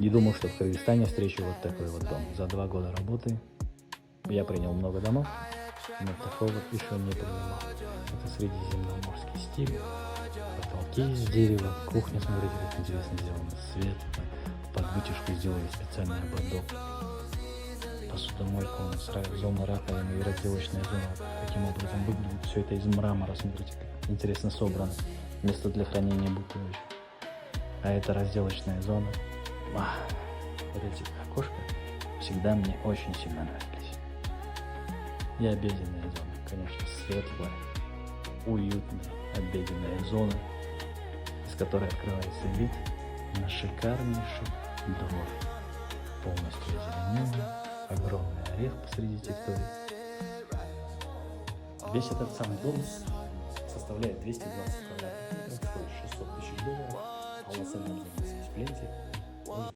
Не думал, что в Кыргызстане встречу вот такой вот дом. За 2 года работы я принял много домов, но такого еще не принимал. Это средиземноморский стиль. Потолки из дерева, кухня, смотрите, как интересно сделано. Свет, под вытяжку сделали специальный ободок. Посудомойка у нас, зона раковины и разделочная зона. Таким образом выглядит все это из мрамора. Смотрите, как интересно собрано. Место для хранения бутылочек. А это разделочная зона. Вот эти окошка всегда мне очень сильно нравились. И обеденная зона, конечно, светлая, уютная обеденная зона, из которой открывается вид на шикарнейший двор. Полностью озелененный, огромный орех посреди территории. Весь этот самый дом составляет 220 квадратных метров, стоит $600 000, а у вас энергия есть в пленте.